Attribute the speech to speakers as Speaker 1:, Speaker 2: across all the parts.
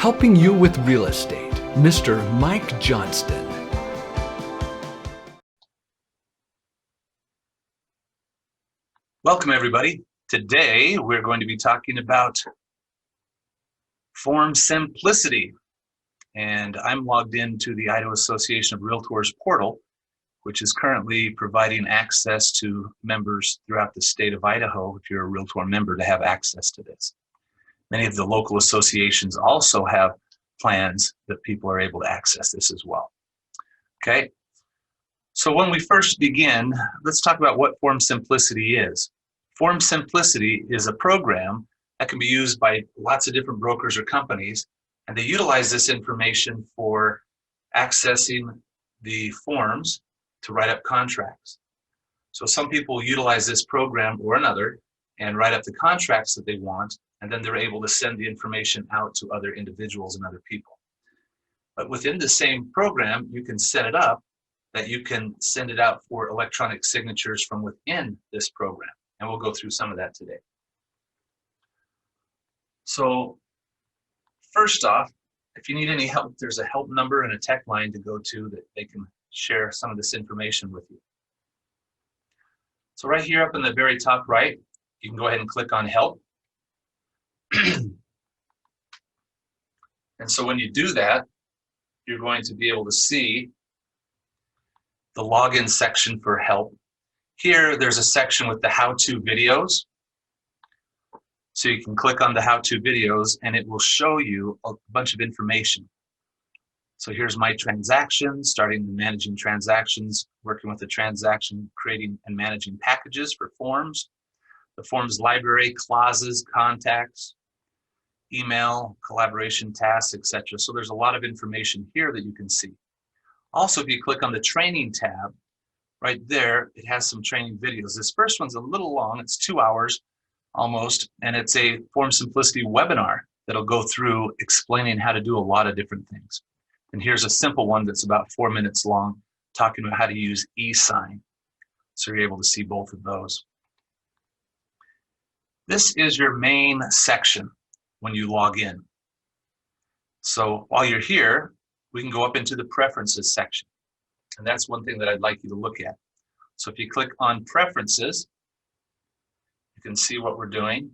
Speaker 1: helping you with real estate, Mr. Mike Johnston.
Speaker 2: Welcome, everybody. Today, we're going to be talking about form simplicity. And I'm logged into the Idaho Association of Realtors portal, which is currently providing access to members throughout the state of Idaho, if you're a Realtor member, to have access to this. Many of the local associations also have plans that people are able to access this as well. Okay, so when we first begin, let's talk about what form simplicity is. Form simplicity is a program that can be used by lots of different brokers or companies, and they utilize this information for accessing the forms to write up contracts. So some people utilize this program or another and write up the contracts that they want, and then they're able to send the information out to other individuals and other people. But within the same program, you can set it up that you can send it out for electronic signatures from within this program. And we'll go through some of that today. So first off, if you need any help, there's a help number and a tech line to go to that they can share some of this information with you. So right here up in the very top right, you can go ahead and click on help. And so when you do that, you're going to be able to see the login section for help. Here, there's a section with the how-to videos. So you can click on the how-to videos and it will show you a bunch of information. So here's my transactions, starting managing transactions, working with the transaction, creating and managing packages for forms, the forms library, clauses, contacts, email, collaboration tasks, etc. So there's a lot of information here that you can see. Also, if you click on the training tab, right there, it has some training videos. This first one's a little long, it's 2 hours almost, and it's a Form Simplicity webinar that'll go through explaining how to do a lot of different things. And here's a simple one that's about 4 minutes long, talking about how to use e-sign. So you're able to see both of those. This is your main section when you log in. So while you're here, we can go up into the preferences section. And that's one thing that I'd like you to look at. So if you click on preferences, you can see what we're doing.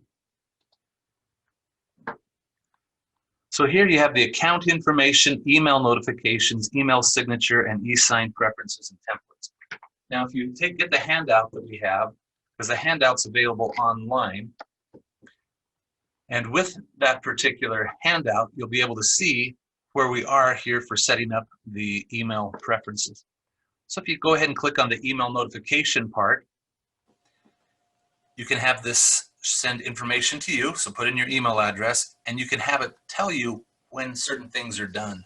Speaker 2: So here you have the account information, email notifications, email signature, and e-sign preferences and templates. Now, if you get the handout that we have, because the handout's available online, and with that particular handout, you'll be able to see where we are here for setting up the email preferences. So if you go ahead and click on the email notification part, you can have this send information to you, so put in your email address, and you can have it tell you when certain things are done.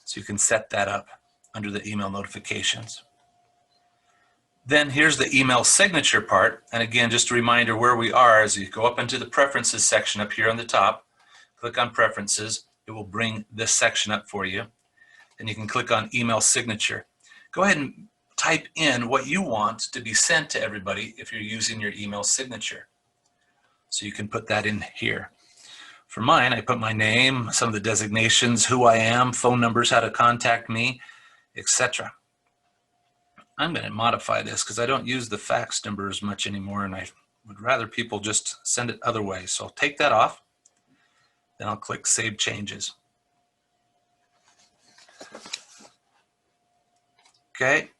Speaker 2: So you can set that up under the email notifications. Then here's the email signature part, and again, just a reminder where we are as you go up into the preferences section up here on the top, click on preferences, it will bring this section up for you, and you can click on email signature. Go ahead and type in what you want to be sent to everybody if you're using your email signature. So you can put that in here. For mine, I put my name, some of the designations, who I am, phone numbers, how to contact me, etc. I'm going to modify this because I don't use the fax number as much anymore, and I would rather people just send it other ways. So I'll take that off, then I'll click Save Changes. Okay.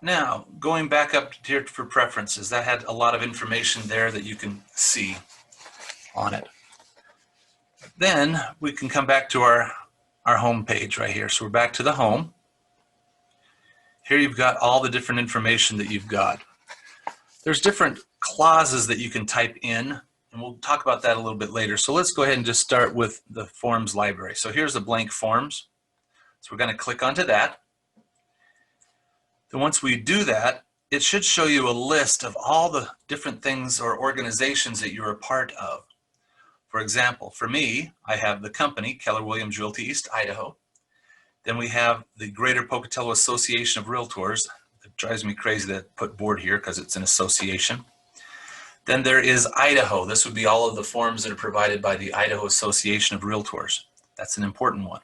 Speaker 2: Now, going back up here for preferences, that had a lot of information there that you can see on it. Then we can come back to our home page right here. So we're back to the home. Here you've got all the different information that you've got. There's different clauses that you can type in, and we'll talk about that a little bit later. So let's go ahead and just start with the forms library. So here's the blank forms. So we're going to click onto that. Then once we do that, it should show you a list of all the different things or organizations that you're a part of. For example, for me, I have the company, Keller Williams Realty East Idaho. Then we have the Greater Pocatello Association of Realtors. It drives me crazy to put board here because it's an association. Then there is Idaho. This would be all of the forms that are provided by the Idaho Association of Realtors. That's an important one.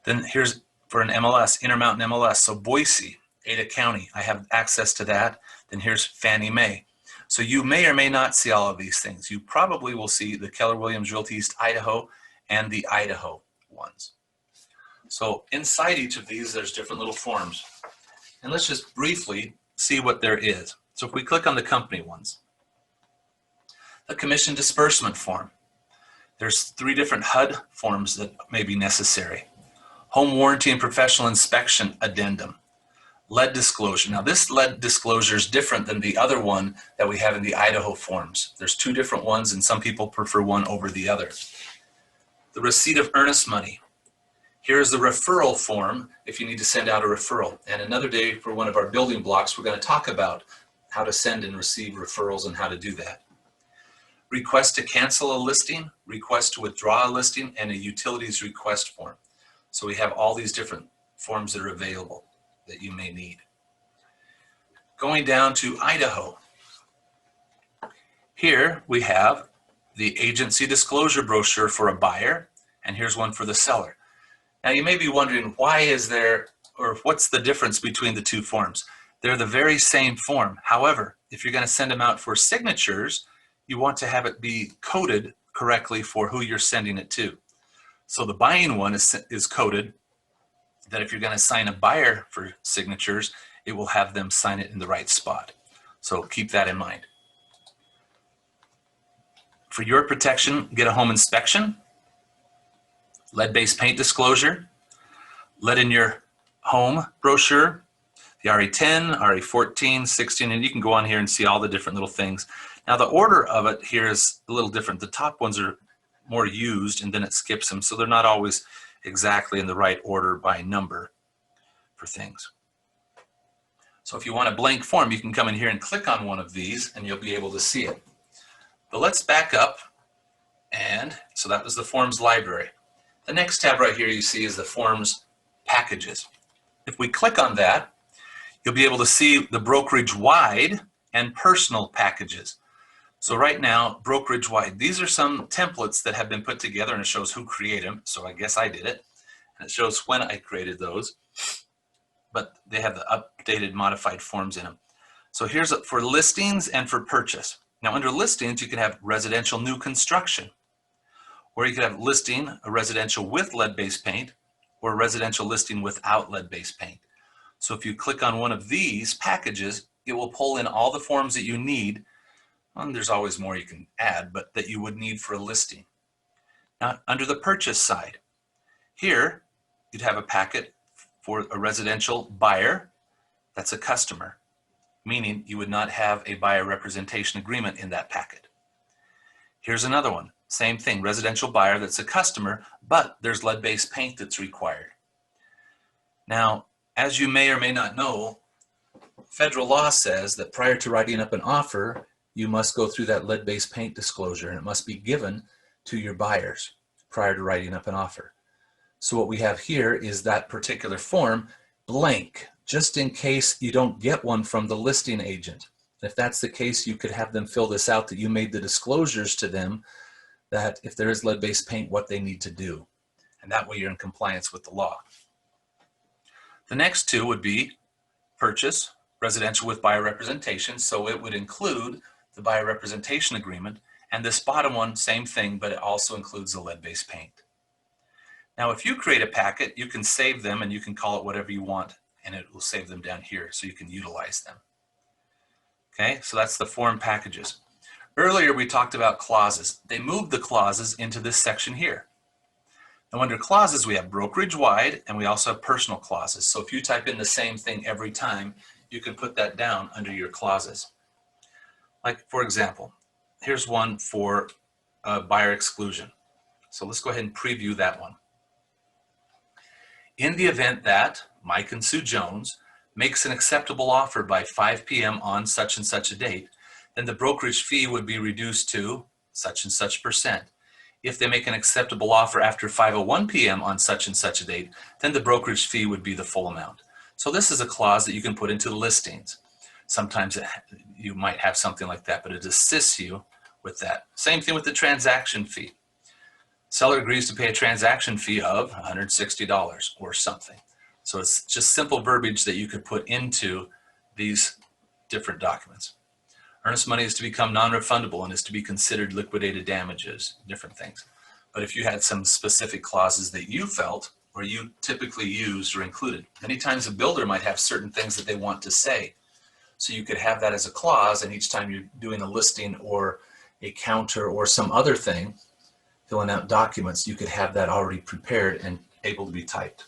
Speaker 2: Then here's for an MLS, Intermountain MLS. So Boise, Ada County, I have access to that. Then here's Fannie Mae. So you may or may not see all of these things. You probably will see the Keller Williams Realty East Idaho and the Idaho ones. So inside each of these, there's different little forms. And let's just briefly see what there is. So if we click on the company ones, the commission disbursement form. There's 3 different HUD forms that may be necessary. Home warranty and professional inspection addendum. Lead disclosure. Now this lead disclosure is different than the other one that we have in the Idaho forms. There's 2 different ones and some people prefer one over the other. The receipt of earnest money. Here's the referral form if you need to send out a referral. And another day for one of our building blocks, we're going to talk about how to send and receive referrals and how to do that. Request to cancel a listing, request to withdraw a listing, and a utilities request form. So we have all these different forms that are available that you may need. Going down to Idaho. Here we have the agency disclosure brochure for a buyer, and here's one for the seller. Now you may be wondering, why is there, or what's the difference between the 2 forms? They're the very same form. However, if you're going to send them out for signatures, you want to have it be coded correctly for who you're sending it to. So the buying one is coded that if you're going to sign a buyer for signatures, it will have them sign it in the right spot. So keep that in mind. For your protection, get a home inspection, lead-based paint disclosure, lead in your home brochure, the RE10, RE14, 16, and you can go on here and see all the different little things. Now the order of it here is a little different. The top ones are more used and then it skips them, so they're not always exactly in the right order by number for things. So if you want a blank form, you can come in here and click on one of these and you'll be able to see it. But let's back up, and so that was the forms library. The next tab right here you see is the forms packages. If we click on that, you'll be able to see the brokerage-wide and personal packages. So right now, brokerage-wide, these are some templates that have been put together, and it shows who created them. So I guess I did it. And it shows when I created those. But they have the updated modified forms in them. So here's for listings and for purchase. Now under listings, you can have residential new construction, or you could have listing a residential with lead-based paint, or a residential listing without lead-based paint. So if you click on one of these packages, it will pull in all the forms that you need. Well, there's always more you can add, but that you would need for a listing. Now under the purchase side, here you'd have a packet for a residential buyer. That's a customer, meaning you would not have a buyer representation agreement in that packet. Here's another one, same thing, residential buyer that's a customer, but there's lead-based paint that's required. Now, as you may or may not know, federal law says that prior to writing up an offer, you must go through that lead-based paint disclosure, and it must be given to your buyers prior to writing up an offer. So what we have here is that particular form blank, just in case you don't get one from the listing agent. If that's the case, you could have them fill this out that you made the disclosures to them that if there is lead-based paint, what they need to do. And that way you're in compliance with the law. The next 2 would be purchase, residential with buyer representation. So it would include the buyer representation agreement. And this bottom one, same thing, but it also includes the lead-based paint. Now, if you create a packet, you can save them and you can call it whatever you want, and it will save them down here so you can utilize them. Okay, so that's the form packages. Earlier, we talked about clauses. They moved the clauses into this section here. Now, under clauses, we have brokerage-wide, and we also have personal clauses. So if you type in the same thing every time, you can put that down under your clauses. Like, for example, here's one for buyer exclusion. So let's go ahead and preview that one. In the event that Mike and Sue Jones makes an acceptable offer by 5 p.m. on such and such a date, then the brokerage fee would be reduced to such and such %. If they make an acceptable offer after 5:01 p.m. on such and such a date, then the brokerage fee would be the full amount. So this is a clause that you can put into the listings. Sometimes you might have something like that, but it assists you with that. Same thing with the transaction fee. Seller agrees to pay a transaction fee of $160 or something. So it's just simple verbiage that you could put into these different documents. Earnest money is to become non-refundable and is to be considered liquidated damages, different things. But if you had some specific clauses that you felt or you typically used or included, many times a builder might have certain things that they want to say. So you could have that as a clause, and each time you're doing a listing or a counter or some other thing, filling out documents, you could have that already prepared and able to be typed.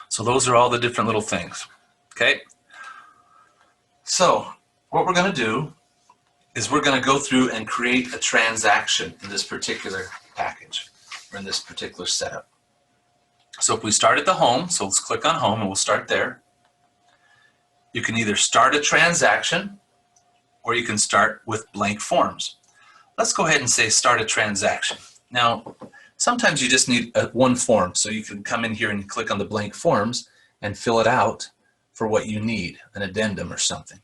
Speaker 2: So those are all the different little things, okay? So what we're going to do is we're going to go through and create a transaction in this particular package or in this particular setup. So if we start at the home, so let's click on home and we'll start there. You can either start a transaction or you can start with blank forms. Let's go ahead and say start a transaction. Now, sometimes you just need one form, so you can come in here and click on the blank forms and fill it out for what you need, an addendum or something.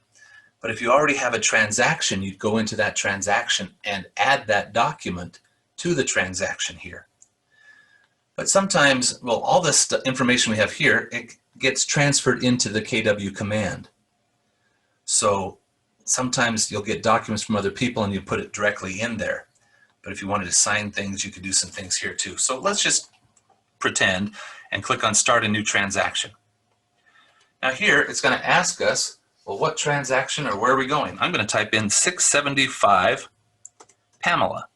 Speaker 2: But if you already have a transaction, you'd go into that transaction and add that document to the transaction here. But sometimes, well, all this information we have here, it gets transferred into the KW command. So sometimes you'll get documents from other people and you put it directly in there. But if you wanted to sign things, you could do some things here too. So let's just pretend and click on start a new transaction. Now here it's going to ask us, well, what transaction or where are we going? I'm going to type in 675 Pamela.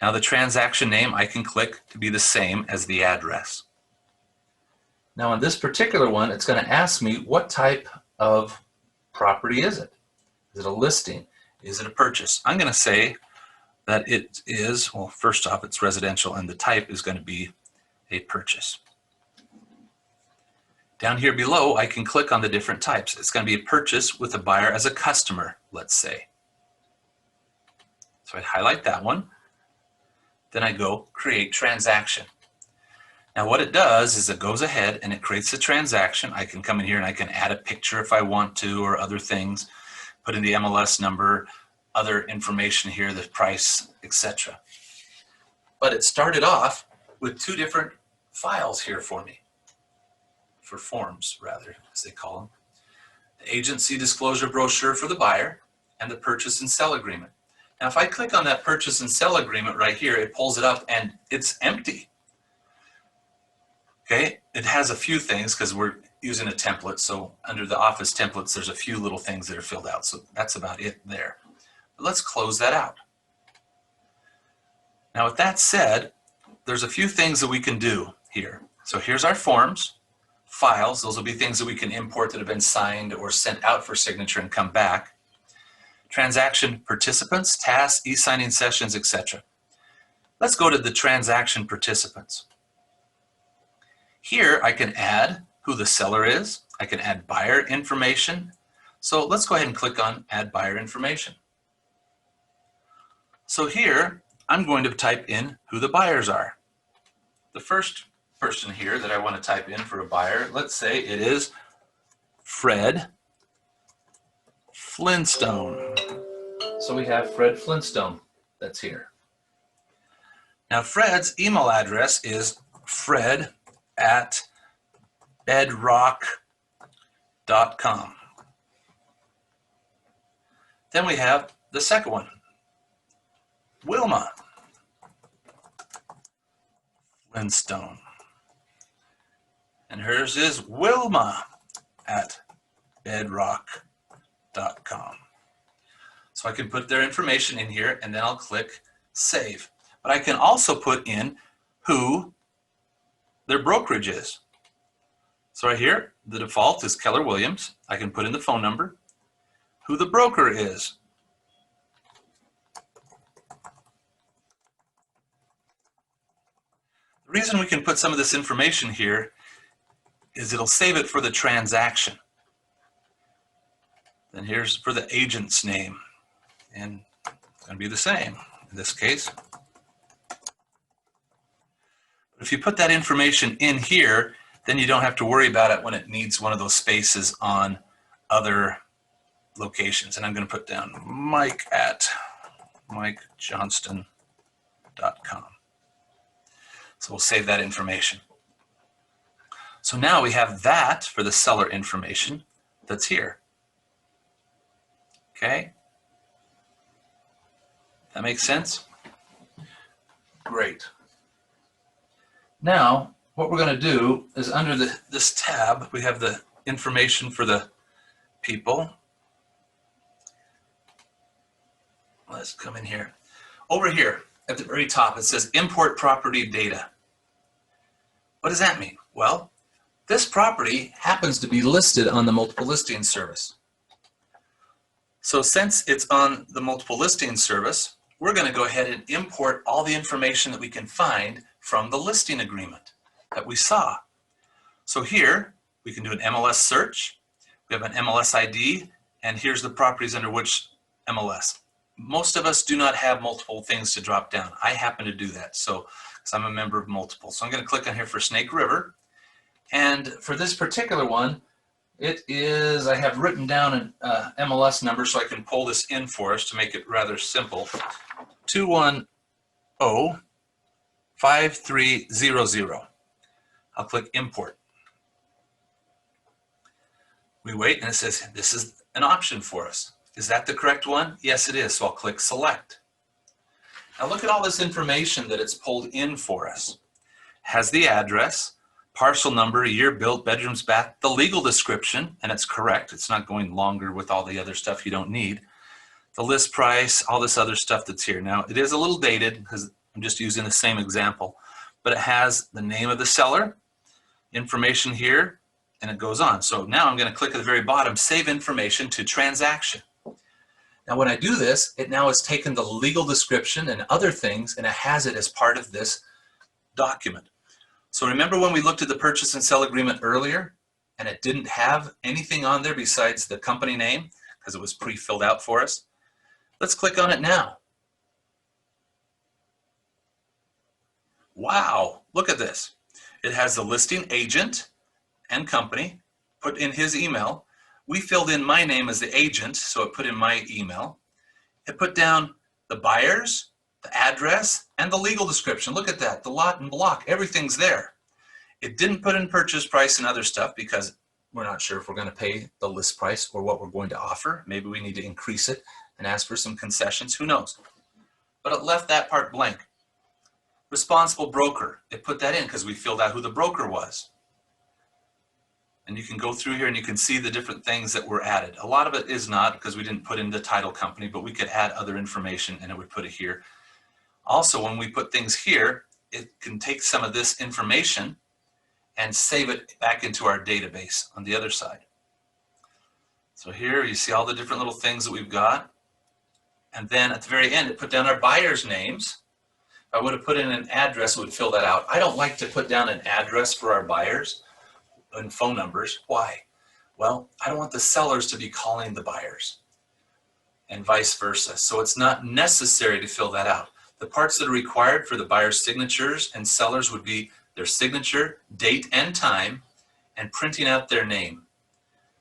Speaker 2: Now the transaction name I can click to be the same as the address. Now on this particular one, it's going to ask me what type of property is it? Is it a listing? Is it a purchase? I'm going to say that it is, well, first off, it's residential and the type is going to be a purchase. Down here below, I can click on the different types. It's going to be a purchase with a buyer as a customer, let's say. So I highlight that one. Then I go create transaction. Now what it does is it goes ahead and it creates a transaction. I can come in here and I can add a picture if I want to or other things, put in the MLS number, other information here, the price, etc. But it started off with two different files here for me, for forms rather, as they call them. The agency disclosure brochure for the buyer and the purchase and sell agreement. Now if I click on that purchase and sell agreement right here, it pulls it up and it's empty. Okay, it has a few things because we're using a template. So under the Office templates, there's a few little things that are filled out. So that's about it there. But let's close that out. Now with that said, there's a few things that we can do here. So here's our forms, files. Those will be things that we can import that have been signed or sent out for signature and come back. Transaction participants, tasks, e-signing sessions, etc. Let's go to the transaction participants. Here I can add who the seller is. I can add buyer information. So let's go ahead and click on add buyer information. So here I'm going to type in who the buyers are. The first person here that I want to type in for a buyer, let's say it is Fred Flintstone. So we have Fred Flintstone that's here. Now Fred's email address is fred@bedrock.com. Then we have the second one, Wilma Flintstone. And hers is Wilma@bedrock.com. So I can put their information in here and then I'll click save. But I can also put in who their brokerage is. So right here, the default is Keller Williams. I can put in the phone number, who the broker is. The reason we can put some of this information here is it'll save it for the transaction. Then here's for the agent's name, and it's going to be the same in this case. But if you put that information in here, then you don't have to worry about it when it needs one of those spaces on other locations. And I'm going to put down Mike at MikeJohnston.com. So we'll save that information. So now we have that for the seller information that's here. Okay? That makes sense? Great. Now, what we're going to do is under this tab, we have the information for the people. Let's come in here. Over here at the very top, it says import property data. What does that mean? Well, this property happens to be listed on the multiple listing service. So since it's on the multiple listing service, we're going to go ahead and import all the information that we can find from the listing agreement that we saw. So here, we can do an MLS search. We have an MLS ID, and here's the properties under which MLS. Most of us do not have multiple things to drop down. I happen to do that, so because I'm a member of multiple. So I'm going to click on here for Snake River. And for this particular one, it is, I have written down an MLS number so I can pull this in for us to make it rather simple. 210-5300. I'll click import. We wait and it says this is an option for us. Is that the correct one? Yes, it is. So I'll click select. Now look at all this information that it's pulled in for us. It has the address, parcel number, year built, bedrooms, bath, the legal description, and it's correct. It's not going longer with all the other stuff you don't need. The list price, all this other stuff that's here. Now it is a little dated because I'm just using the same example, but it has the name of the seller, information here, and it goes on. So now I'm going to click at the very bottom, save information to transaction. Now when I do this, it now has taken the legal description and other things and it has it as part of this document. So remember when we looked at the purchase and sell agreement earlier and it didn't have anything on there besides the company name because it was pre-filled out for us? Let's click on it now. Wow, look at this. It has the listing agent and company, put in his email. We filled in my name as the agent, so it put in my email. It put down the buyers, the address, and the legal description. Look at that, the lot and block, everything's there. It didn't put in purchase price and other stuff because we're not sure if we're going to pay the list price or what we're going to offer. Maybe we need to increase it and ask for some concessions, who knows. But it left that part blank. Responsible broker, it put that in because we filled out who the broker was. And you can go through here and you can see the different things that were added. A lot of it is not because we didn't put in the title company, but we could add other information and it would put it here. Also, when we put things here, it can take some of this information and save it back into our database on the other side. So here you see all the different little things that we've got. And then at the very end, it put down our buyers' names. If I would have put in an address, it would fill that out. I don't like to put down an address for our buyers and phone numbers. Why? Well, I don't want the sellers to be calling the buyers and vice versa. So it's not necessary to fill that out. The parts that are required for the buyer's signatures and sellers would be their signature, date and time, and printing out their name.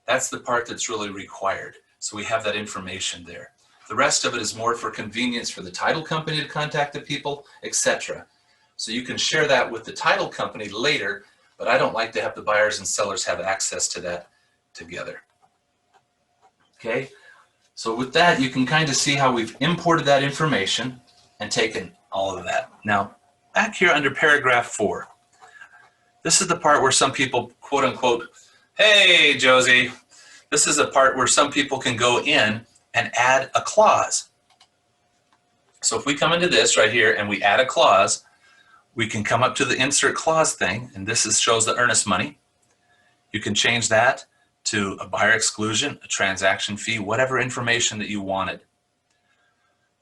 Speaker 2: That's the part that's really required. So we have that information there. The rest of it is more for convenience for the title company to contact the people, etc. So you can share that with the title company later, but I don't like to have the buyers and sellers have access to that together. Okay, so with that, you can kind of see how we've imported that information and taken all of that. Now, back here under paragraph 4, this is the part where some people, quote unquote, hey, Josie, this is a part where some people can go in and add a clause. So if we come into this right here and we add a clause, we can come up to the insert clause thing, and this shows the earnest money. You can change that to a buyer exclusion, a transaction fee, whatever information that you wanted.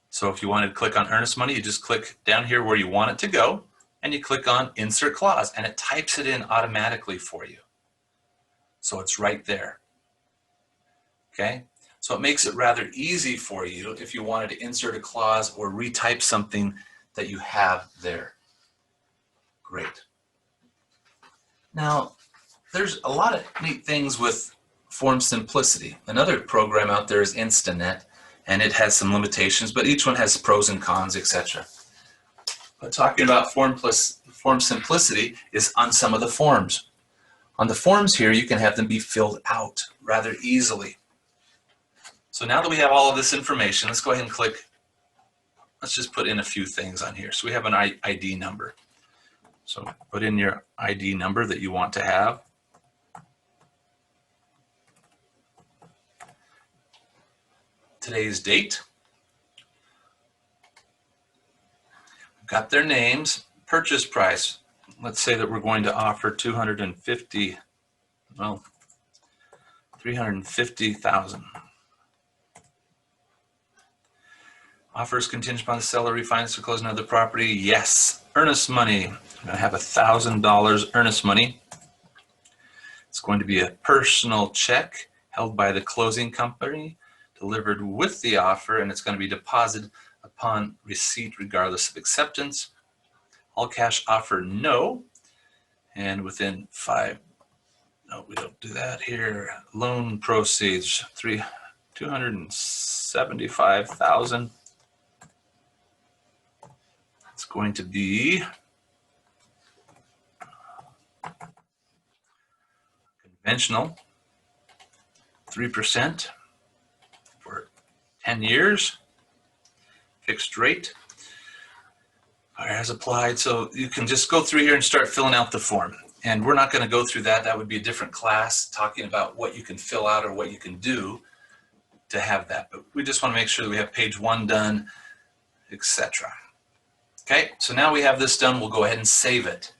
Speaker 2: So if you wanted to click on earnest money, you just click down here where you want it to go, and you click on insert clause, and it types it in automatically for you. So it's right there. Okay? So it makes it rather easy for you if you wanted to insert a clause or retype something that you have there. Great. Now, There's a lot of neat things with form simplicity. Another program out there is Instanet, and it has some limitations, but each one has pros and cons, etc. But talking about form simplicity is on some of the forms. On the forms here, you can have them be filled out rather easily. So now that we have all of this information, let's go ahead and click. Let's just put in a few things on here. So we have an ID number. So put in your ID number that you want to have. Today's date. Got their names, purchase price. Let's say that we're going to offer $350,000. Offers contingent upon the seller refinance or closing of the property. Yes. Earnest money. I'm going to have $1,000 earnest money. It's going to be a personal check held by the closing company, delivered with the offer, and it's going to be deposited upon receipt regardless of acceptance. All cash offer, no. And within 5, no, we don't do that here. Loan proceeds, $275,000. It's going to be conventional, 3% for 10 years, fixed rate. Buyer has applied, so you can just go through here and start filling out the form. And we're not going to go through that. That would be a different class talking about what you can fill out or what you can do to have that. But we just want to make sure that we have page 1 done, etc. Okay, so now we have this done. We'll go ahead and save it.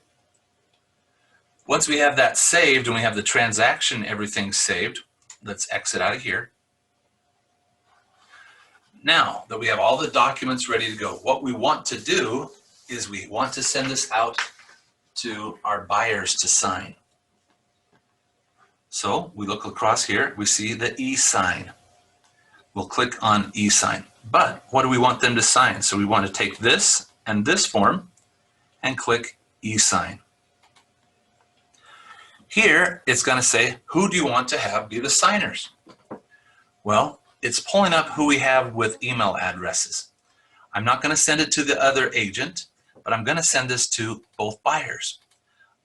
Speaker 2: Once we have that saved and we have the transaction, everything saved, let's exit out of here. Now that we have all the documents ready to go, what we want to do is we want to send this out to our buyers to sign. So we look across here, we see the e-sign. We'll click on e-sign. But what do we want them to sign? So we want to take this and this form and click e-sign. Here it's going to say, who do you want to have be the signers? Well, it's pulling up who we have with email addresses. I'm not going to send it to the other agent, but I'm going to send this to both buyers.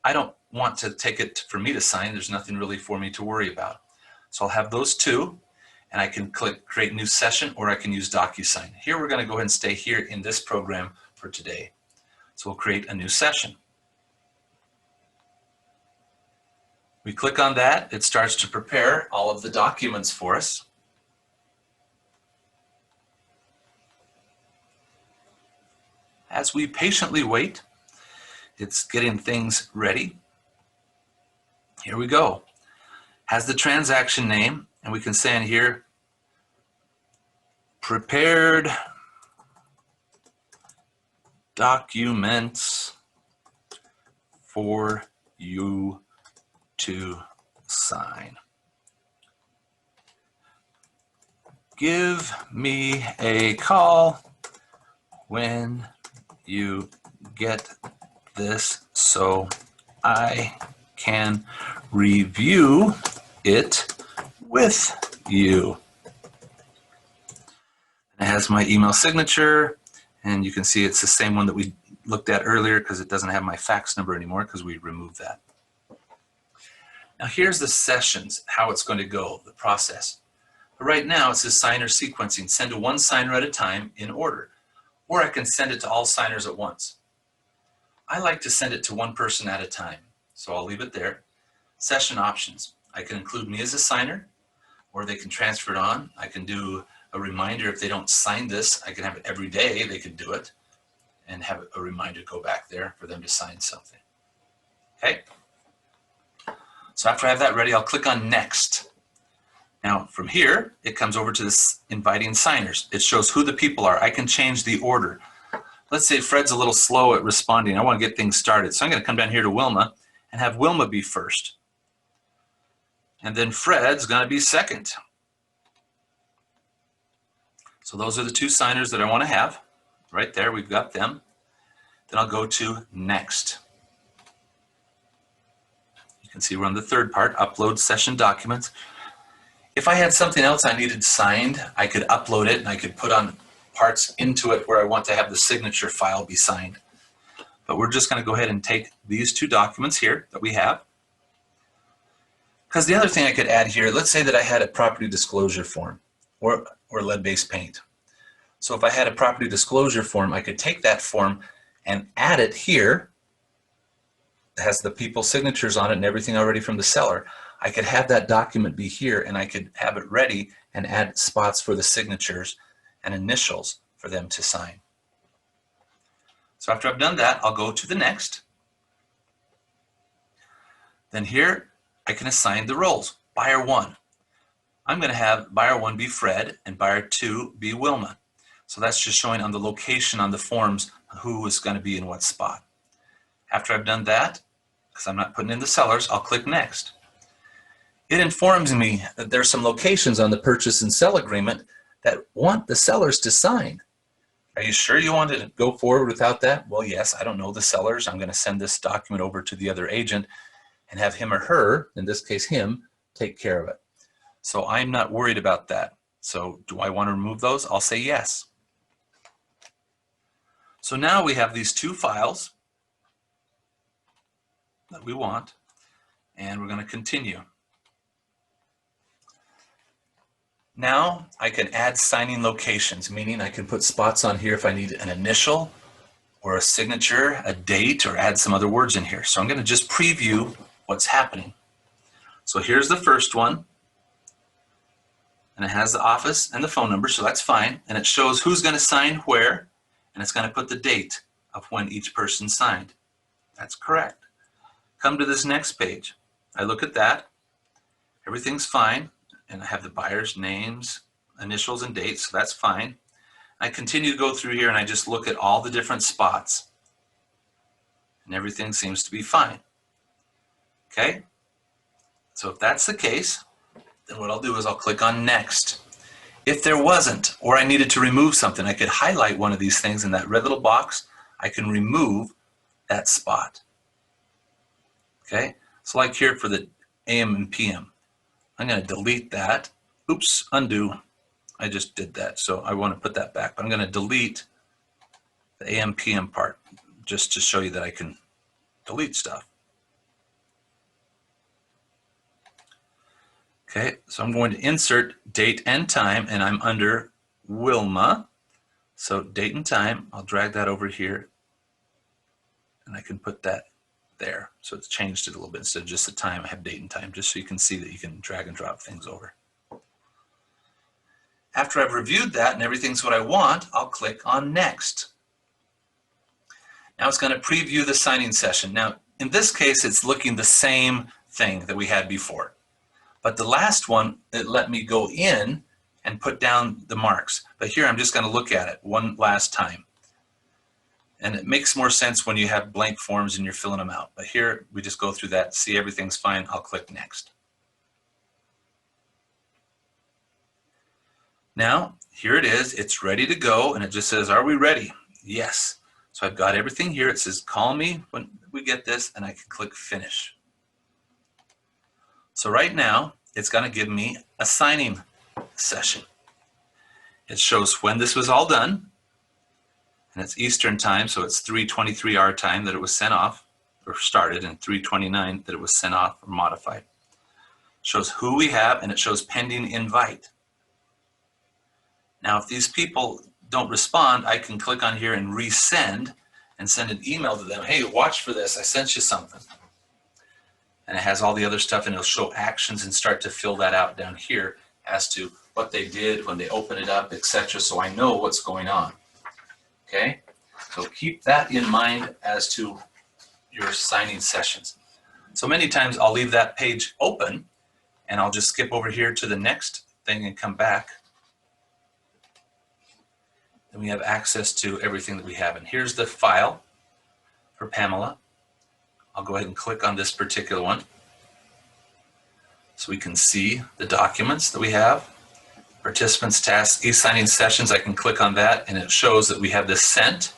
Speaker 2: I don't want to take it for me to sign. There's nothing really for me to worry about. So I'll have those two, and I can click create new session, or I can use DocuSign. Here we're going to go ahead and stay here in this program for today. So we'll create a new session. We click on that. It starts to prepare all of the documents for us. As we patiently wait, it's getting things ready. Here we go. Has the transaction name, and we can say in here, prepared documents for you to sign. Give me a call when you get this so I can review it with you. It has my email signature, and you can see it's the same one that we looked at earlier because it doesn't have my fax number anymore because we removed that. Now here's the sessions, how it's going to go, the process. But right now it says signer sequencing, send to one signer at a time in order. Or I can send it to all signers at once. I like to send it to one person at a time, so I'll leave it there. Session options. I can include me as a signer, or they can transfer it on. I can do a reminder if they don't sign this. I can have it every day, they could do it, and have a reminder go back there for them to sign something. Okay? So after I have that ready, I'll click on Next. Now from here, it comes over to this inviting signers. It shows who the people are. I can change the order. Let's say Fred's a little slow at responding. I want to get things started. So I'm going to come down here to Wilma and have Wilma be first. And then Fred's going to be second. So those are the two signers that I want to have. Right there, we've got them. Then I'll go to Next. You can see we're on the third part, upload session documents. If I had something else I needed signed, I could upload it and I could put on parts into it where I want to have the signature file be signed. But we're just going to go ahead and take these two documents here that we have. Because the other thing I could add here, let's say that I had a property disclosure form or lead-based paint. So if I had a property disclosure form, I could take that form and add it here. It has the people's signatures on it and everything already from the seller. I could have that document be here and I could have it ready and add spots for the signatures and initials for them to sign. So after I've done that, I'll go to the next. Then here I can assign the roles. Buyer 1. I'm going to have buyer 1 be Fred and buyer 2 be Wilma. So that's just showing on the location on the forms who is going to be in what spot. After I've done that, because I'm not putting in the sellers, I'll click next. It informs me that there's some locations on the purchase and sell agreement that want the sellers to sign. Are you sure you want to go forward without that? Well, yes, I don't know the sellers. I'm going to send this document over to the other agent and have him or her, in this case him, take care of it. So I'm not worried about that. So do I want to remove those? I'll say yes. So now we have these two files that we want, and we're going to continue. Now I can add signing locations, meaning I can put spots on here if I need an initial or a signature, a date, or add some other words in here. So I'm going to just preview what's happening. So here's the first one, and it has the office and the phone number, so that's fine. And it shows who's going to sign where, and it's going to put the date of when each person signed. That's correct. Come to this next page. I look at that. Everything's fine. And I have the buyer's names, initials, and dates, so that's fine. I continue to go through here and I just look at all the different spots. And everything seems to be fine. Okay? So if that's the case, then what I'll do is I'll click on Next. If there wasn't, or I needed to remove something, I could highlight one of these things in that red little box. I can remove that spot. Okay? So like here for the AM and PM. I'm going to delete that. Oops, undo. I just did that, so I want to put that back. But I'm going to delete the AM PM part just to show you that I can delete stuff. Okay, so I'm going to insert date and time, and I'm under Wilma. So date and time, I'll drag that over here, and I can put that there. So it's changed it a little bit. Instead of just the time, I have date and time, just so you can see that you can drag and drop things over. After I've reviewed that and everything's what I want, I'll click on Next. Now it's going to preview the signing session. Now, in this case, it's looking the same thing that we had before. But the last one, it let me go in and put down the marks. But here, I'm just going to look at it one last time. And it makes more sense when you have blank forms and you're filling them out. But here, we just go through that, see everything's fine, I'll click Next. Now, here it is, it's ready to go, and it just says, are we ready? Yes. So I've got everything here. It says, call me when we get this, and I can click Finish. So right now, it's going to give me a signing session. It shows when this was all done. And it's Eastern time, so it's 3:23 our time that it was sent off, or started, and 3:29 that it was sent off or modified. It shows who we have, and it shows pending invite. Now, if these people don't respond, I can click on here and resend and send an email to them. Hey, watch for this. I sent you something. And it has all the other stuff, and it'll show actions and start to fill that out down here as to what they did when they open it up, etc. So I know what's going on. Okay, so keep that in mind as to your signing sessions. So many times I'll leave that page open and I'll just skip over here to the next thing and come back. And we have access to everything that we have. And here's the file for Pamela. I'll go ahead and click on this particular one so we can see the documents that we have. Participants, tasks, e-signing sessions, I can click on that and it shows that we have this sent.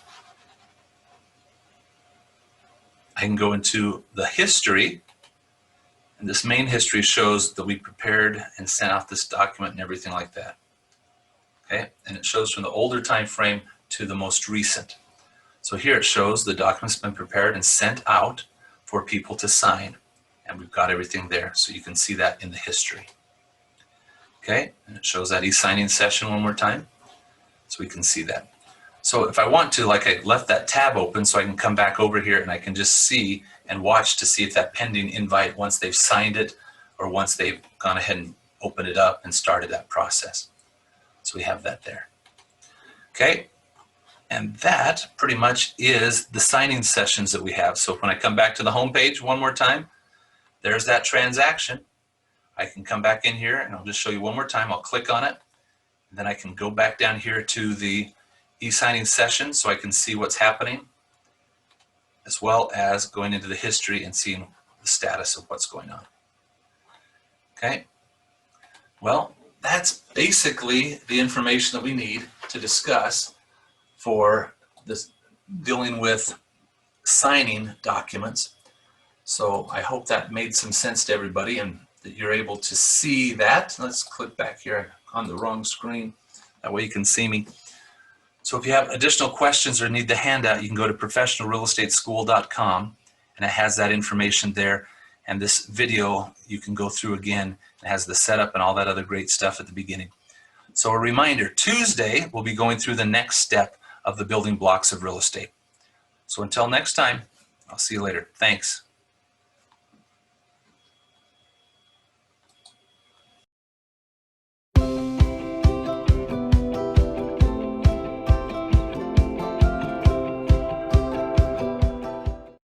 Speaker 2: I can go into the history And this main history shows that we prepared and sent out this document and everything like that. Okay, and it shows from the older time frame to the most recent. So here it shows the document's been prepared and sent out for people to sign. And we've got everything there, so you can see that in the history. Okay, and it shows that e-signing session one more time, so we can see that. So if I want to, like I left that tab open so I can come back over here and I can just see and watch to see if that pending invite, once they've signed it or once they've gone ahead and opened it up and started that process. So we have that there. Okay, and that pretty much is the signing sessions that we have. So when I come back to the home page one more time, there's that transaction. I can come back in here and I'll just show you one more time. I'll click on it. And then I can go back down here to the e-signing session so I can see what's happening, as well as going into the history and seeing the status of what's going on. Okay, well, that's basically the information that we need to discuss for this dealing with signing documents. So I hope that made some sense to everybody and that you're able to see that. Let's click back here on the wrong screen. That way you can see me. So if you have additional questions or need the handout, you can go to professionalrealestateschool.com and it has that information there. And this video you can go through again. It has the setup and all that other great stuff at the beginning. So a reminder, Tuesday we'll be going through the next step of the building blocks of real estate. So until next time, I'll see you later. Thanks.